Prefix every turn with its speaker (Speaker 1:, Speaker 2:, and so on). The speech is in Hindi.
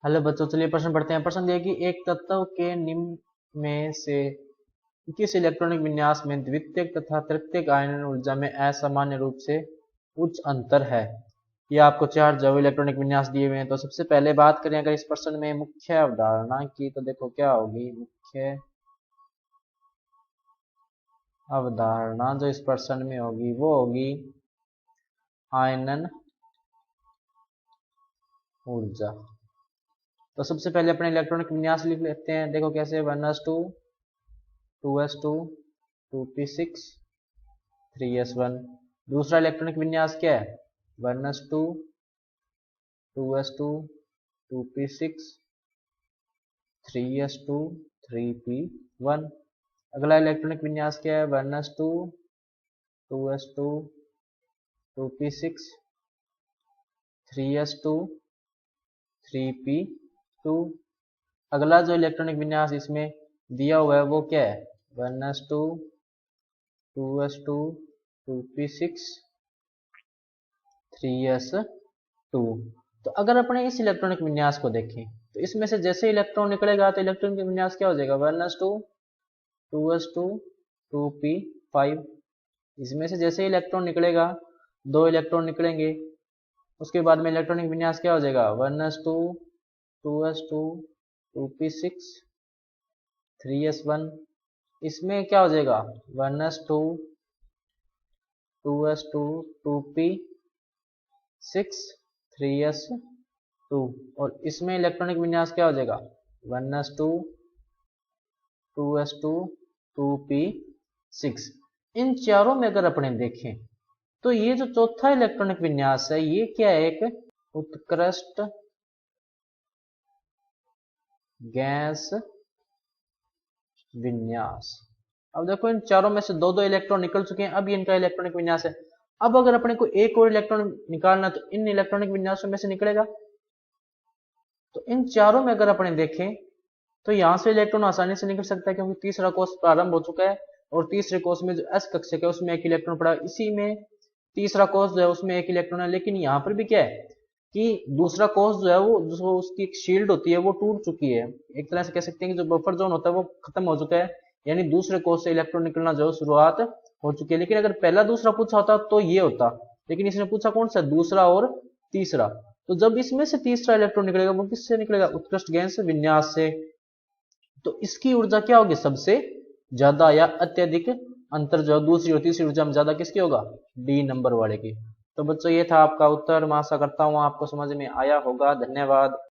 Speaker 1: हेलो बच्चों, चलिए प्रश्न पढ़ते हैं। प्रश्न दिया कि एक तत्व के निम्न में से किस इलेक्ट्रॉनिक विन्यास में द्वितीयक तथा तृतीयक आयनन ऊर्जा में असामान्य रूप से उच्च अंतर है। ये आपको चार जैव इलेक्ट्रॉनिक विन्यास दिए हुए हैं। तो सबसे पहले बात करें अगर इस प्रश्न में मुख्य अवधारणा की, तो देखो क्या होगी मुख्य अवधारणा जो इस प्रश्न में होगी वो होगी आयनन ऊर्जा। तो सबसे पहले अपने इलेक्ट्रॉनिक विन्यास लिख लेते हैं। देखो कैसे 1s2 2s2 2p6 3s1। दूसरा इलेक्ट्रॉनिक विन्यास क्या है 1s2 2s2 2p6 3s2 3p1। अगला इलेक्ट्रॉनिक विन्यास क्या है 1s2 2s2 2p6 3s2 3p2। अगला जो इलेक्ट्रॉनिक विन्यास इसमें दिया हुआ है वो क्या है 1s2 2s2 2p6 3s2। तो अगर अपने इस इलेक्ट्रॉनिक विन्यास को देखें तो इसमें से जैसे इलेक्ट्रॉन निकलेगा तो इलेक्ट्रॉनिक विन्यास क्या हो जाएगा 1s2 2s2 2p5। इसमें से जैसे इलेक्ट्रॉन निकलेगा दो इलेक्ट्रॉन निकलेंगे, उसके बाद में इलेक्ट्रॉनिक विन्यास क्या हो जाएगा 1s2 2s2 2p6 3s1। इसमें क्या हो जाएगा 1s2 2s2 2p6 3s2। और इसमें इलेक्ट्रॉनिक विन्यास क्या हो जाएगा 1s2 2s2 2p6। इन चारों में अगर अपने देखें तो ये जो चौथा इलेक्ट्रॉनिक विन्यास है ये क्या है एक उत्कृष्ट गैस विन्यास। अब देखो इन चारों में से दो दो इलेक्ट्रॉन निकल चुके हैं, अब ये इनका इलेक्ट्रॉनिक विन्यास है। अब अगर अपने को एक और इलेक्ट्रॉन निकालना तो इन इलेक्ट्रॉनिक विन्यासों में से निकलेगा। तो इन चारों में अगर अपने देखें तो यहां से इलेक्ट्रॉन आसानी से निकल सकता है क्योंकि तीसरा कोष प्रारंभ हो चुका है और तीसरे कोष में जो एस कक्षक है उसमें एक इलेक्ट्रॉन पड़ा है। इसी में तीसरा कोष जो है उसमें एक इलेक्ट्रॉन है। लेकिन यहाँ पर भी क्या है कि दूसरा कोष जो है वो जो उसकी एक शील्ड होती है वो टूट चुकी है। एक तरह से कह सकते हैं कि जो बफर जोन होता है वो खत्म हो चुका है, यानी दूसरे कोष से इलेक्ट्रॉन निकलना जो शुरुआत हो चुकी है। लेकिन अगर पहला दूसरा पूछा होता तो ये होता, लेकिन इसने पूछा कौन सा दूसरा और तीसरा। तो जब इसमें से तीसरा इलेक्ट्रॉन निकलेगा वो किससे निकलेगा उत्कृष्ट गैस विन्यास से। तो इसकी ऊर्जा क्या होगी सबसे ज्यादा या अत्यधिक अंतर जो दूसरी और तीसरी ऊर्जा में ज्यादा किसकी होगा डी नंबर वाले की। तो बच्चों ये था आपका उत्तर। मैं आशा करता हूँ आपको समझ में आया होगा। धन्यवाद।